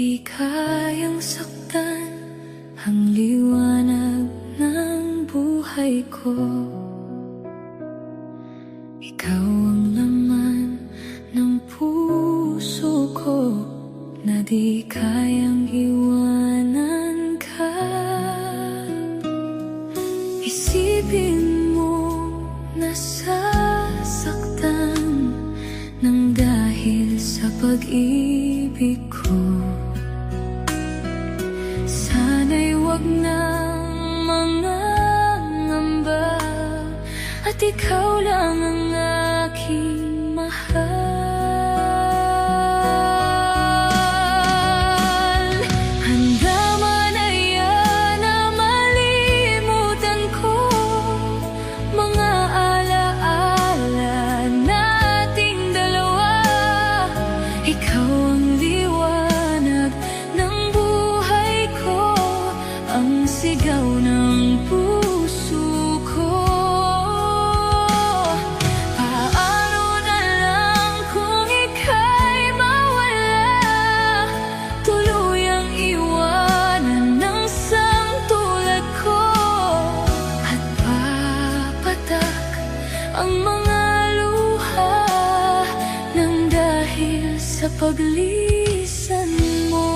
Di kayang saktan ang liwanag ng buhay ko. Ikaw ang laman ng puso ko na di kayang iwanan ka. Isipin mo nasasaktan nang dahil sa pag-ibig ko. Sana'y wag nang mangangamba at ikaw lang ang aking mahal. Handa man na yan na malimutan ko mga alaala nating dalawa. Ikaw ang liwanag ng buhay ko, ang sigaw ng puso ko. Paano na lang kung ika'y mawala, tuluyang iwanan ng samtulad ko, at papatak ang mga luha nang dahil sa paglisan mo.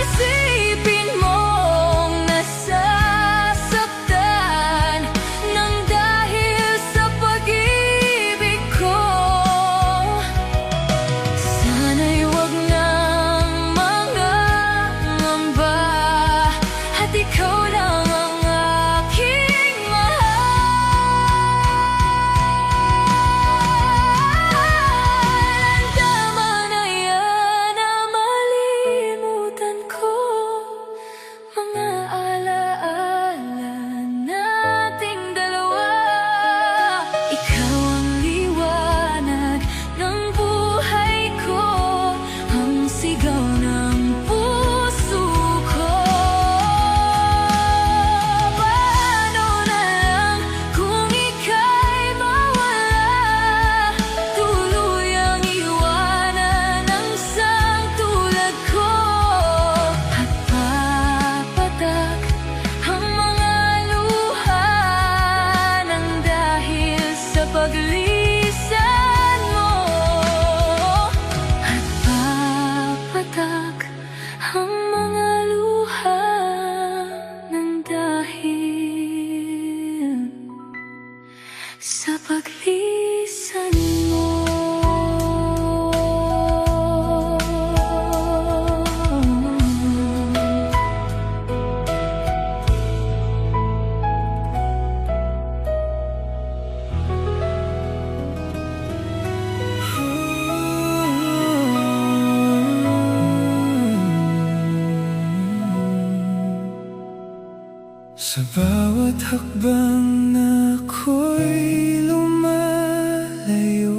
Isipin mong nasasaktan nang dahil sa pag-ibig ko. Sana'y wag nang mangangamba at ikaw lang ang aking mahal. Tama na yan na malimutan ko mga alaala nating dalawa. Ikaw ang liwanag ng buhay ko, ang sigaw ng puso ko. Paano na lang kung ika'y mawala, tuluyang iwanan ang sangtulad ko, at papatak ang mga luha nang dahil sa paglisan mo, at papatak ang mga luha nang dahil sa paglisan mo. Sa bawat hakbang na ako'y lumalayo,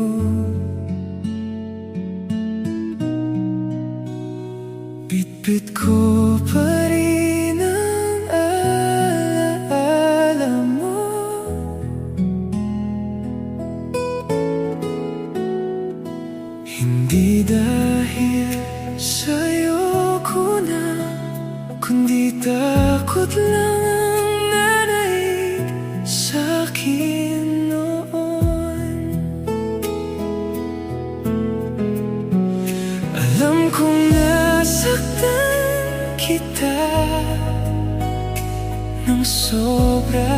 bitbit ko pa rin ang alaala mo. Hindi dahil sa'yo ko na, kundi takot lang ang nanaig sa'kin noon. Alam kong nasaktan kita ng sobra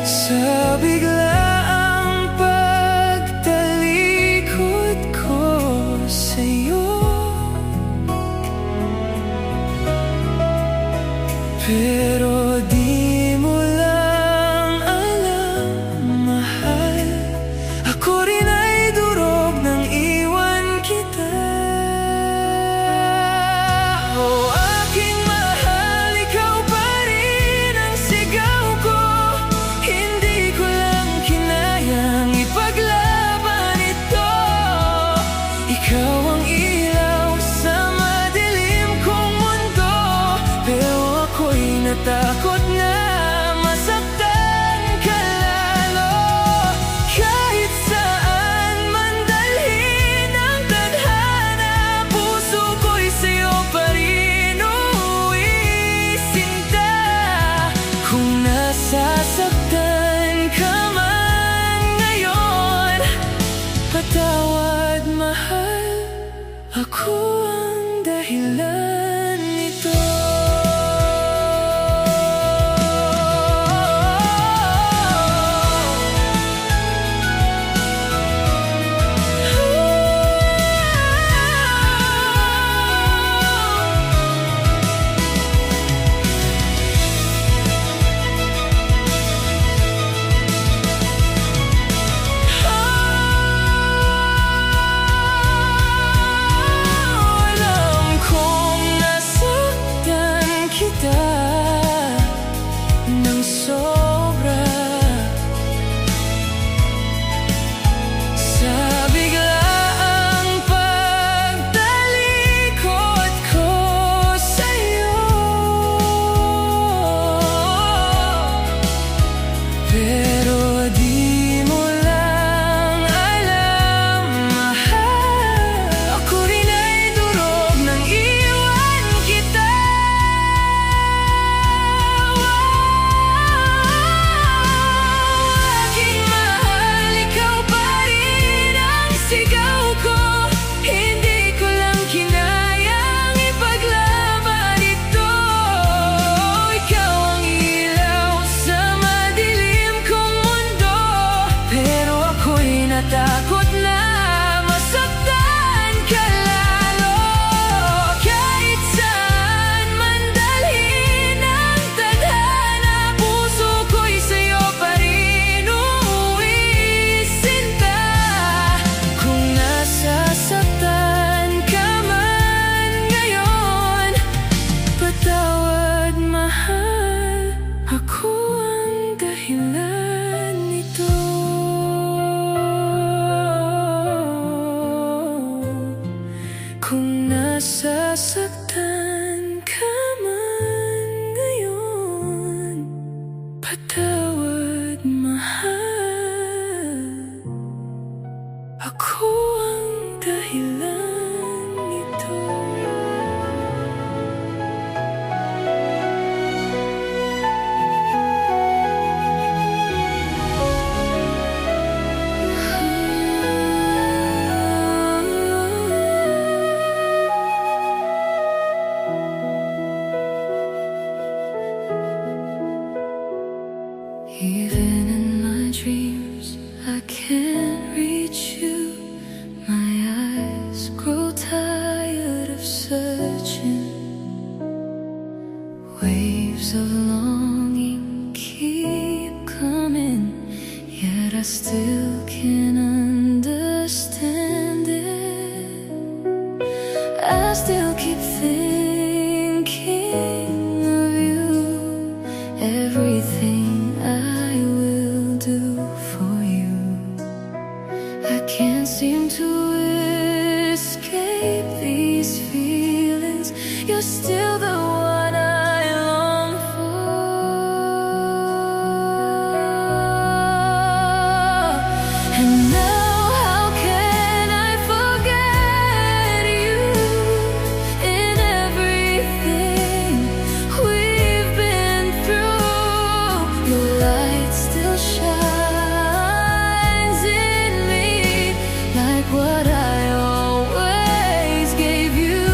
sa biglaang pagtalikod ko sa'yo. Pero di mo lang alam, mahal, ako rin ay durog nang iwan kita. Patawad, mahal, ako ang dahilan nito. Nang sobra sa biglaang pagtalikod ko sa'yo, pero di mo lang alam, mahal, ako rin ay durog nang iwan kita. Takot na masaktan ka lalo, kahit saan man dalhin ang tadhana, puso ko'y sa'yo pa rin uuwi, sinta. Kung nasasaktan ka man ngayon, patawad, mahal, ako ang dahilan nito. Kung nasasaktan ka man ngayon, patawad, mahal, ako ang dahilan nito. Even in my dreams, I can't reach you. My eyes grow tired of searching. Waves of longing keep coming, yet I still can't understand it. I still keep thinking of you, everything I will do for you. I can't seem to escape these feelings. You're still the one I long for. And now how can I forget you in everything we've been through? Your light still shines in me, like what I always gave you.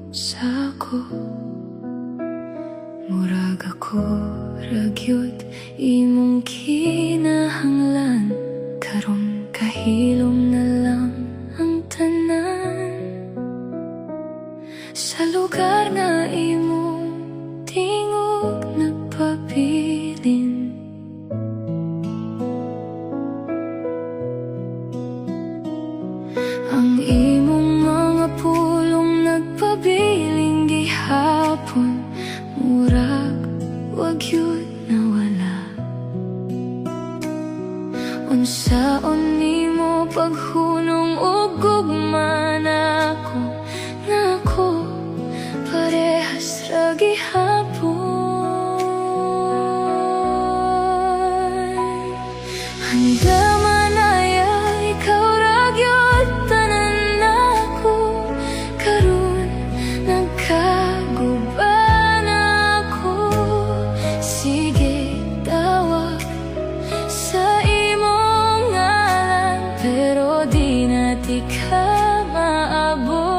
sa ako. Murag ako ragyod imong kinahanglan, karon kahilom na lang ang tanan. Sa lugar nga imong tingog nagpabilin, ang imong mga pulong nagpabiling gihapon, murag wag yun nawala. Unsaon nimo paghunong ug gugma nako, nako parehas ra gihapon. Handa manaya ikaw ra gyud tanan nako, karon nagkaguban ako. Sige tawag sa imong ngalan, pero di na ti ka maabot.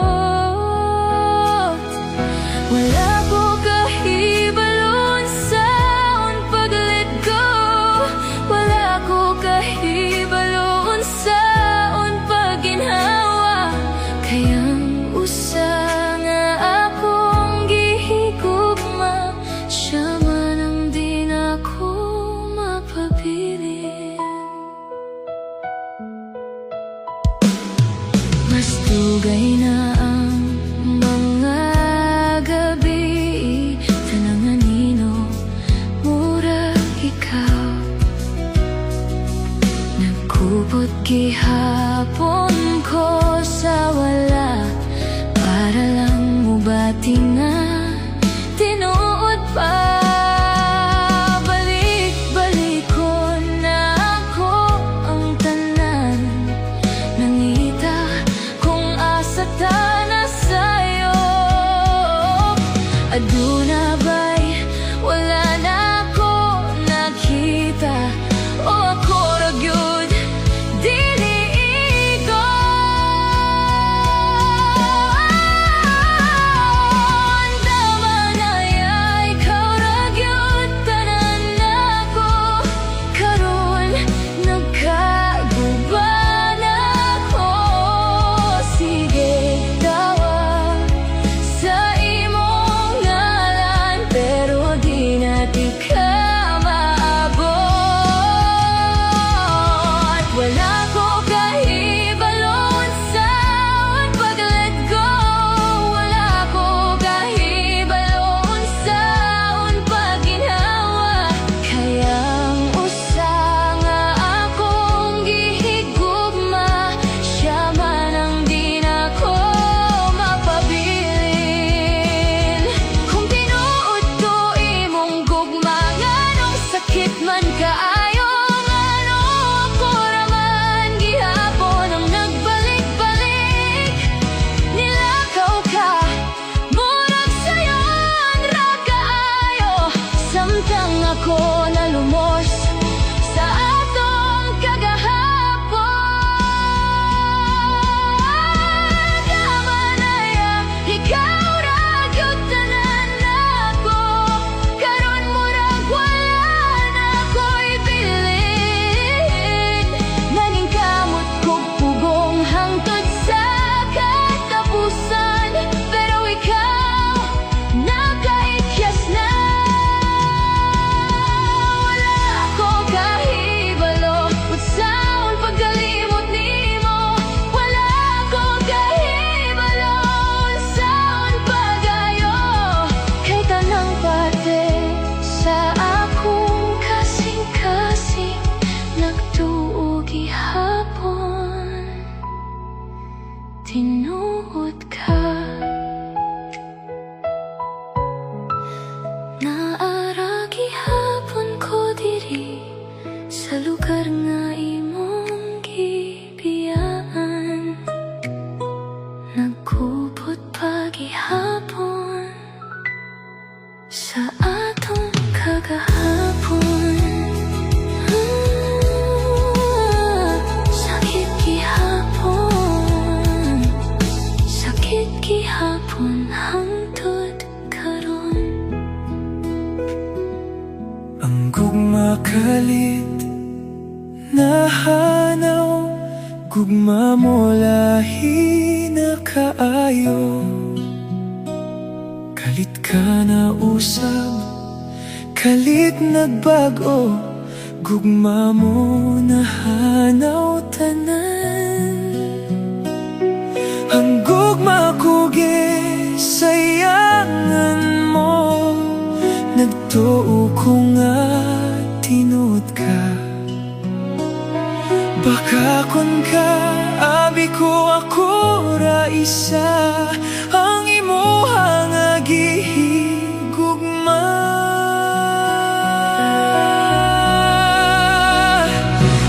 Wala ko kahibalon saon pag-let go, wala ko kahibalon saon pag-ginhawa. Kayang usa nga akong gihigugma, siya man ang di na ko mapabilin. Mas dugay na ang mga gabi, tananganino murag ikaw. Nagkubot gihapon ko sa wala, para lang mubati nga tinuod pa. Balik-balikon na ako ang tanan, nangita kung asa ta na sayo. Aduna ba'y wala na ako nakita, o ako ra gyud dili igon. Tama na ya, ikaw ra gyud tanan nako, karon nagkaguban ako. Sige tawag sa imong ngalan, pero di na ti ka maabot. Wala ko kahibalon saon pag-let go, wala ko kahibalon saon pag-ginhawa. Kayang usa nga akong gihigugma, siya man ang di na ko mapabilin. Kung tinuod ko imong gugma, nganong sakit man kaayo, ngano ako ra man gihapon ang nagbalik-balik. Nilakaw ka, murag sayon ra kaayo, samtang ako nalumos sa atong kagahapon. Tama na ya, ikaw ra gyud tanan nako, karon murag wala na ko'y bilin. Maningkamot kog pugong hangtod sa katapusan, pero ikaw nakaikyas na. Wala ako kahibalo kung saon pagkalimot nimo, wala ako kahibalo kung saon pagayo. Kay tanang parte sa akong kasing-kasing nagtuo gihapon, tinuod ka. Naara gihapon ko diri sa lugar nga imong gibiyaan. Nagkubot pa gihapon sa atong kagahapon. Sakit gihapon, sakit gihapon. makalit nahanaw, gugma mo lahi na kaayo. Kalit ka na usab, kalit nagbago, gugma mo nahanaw tanan. Ang gugma kugi sayangan mo, nagtuo ko nga tinud ka. Baka kun ka, abi ko ako ra isa, ang imuha nga gihigugma.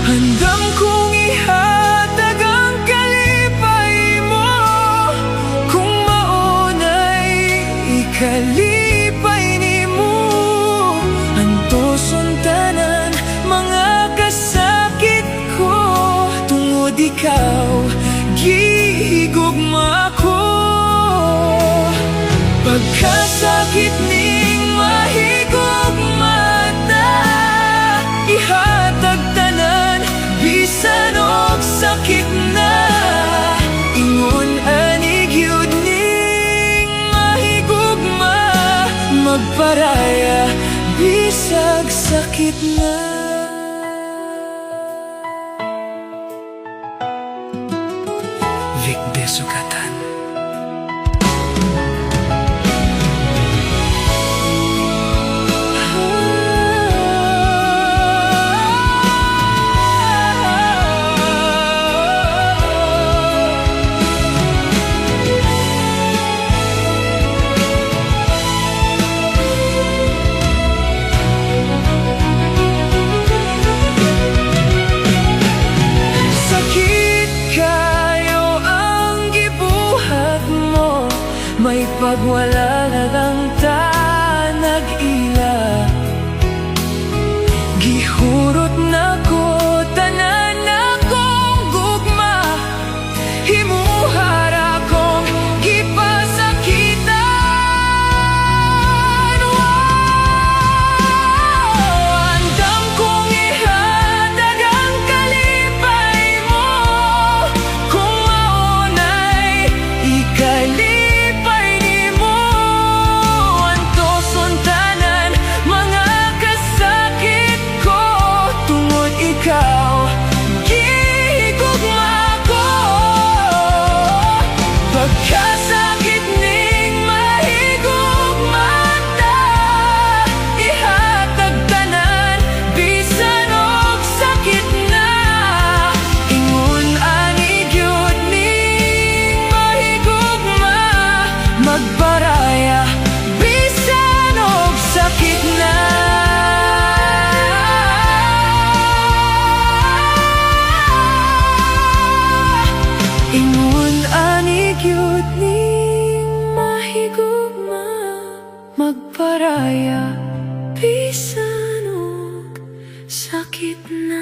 Handam kong ihatag ang kalipay mo, kung maunay ikalipay ni mo. Antoson tanan mga kasakit ko, tungod ikaw gihigugma ko. Pagkasakit ning mahigugma ta, ihatag tanan bisan og sakit na. Ingon ani gyud ning mahigugma, magparaya bisag sakit na. Vic Besugatan. May pagwala na lang ta nag-ila, gihurot na ko tanan akong gugma, himuhara kong gipasakitan. Andam kong ihatag ang kalipay mo, kung maunay ikalipay. Ikaw, gihigugma ko. Pagkasakit ning mahigugma ta, ihatag tanan bisan og sakit na. Ingon ani gyud ning mahigugma, magparaya bisan og sakit na. Ingon ani gyud ning mahigugma, magparaya bisan og sakit na.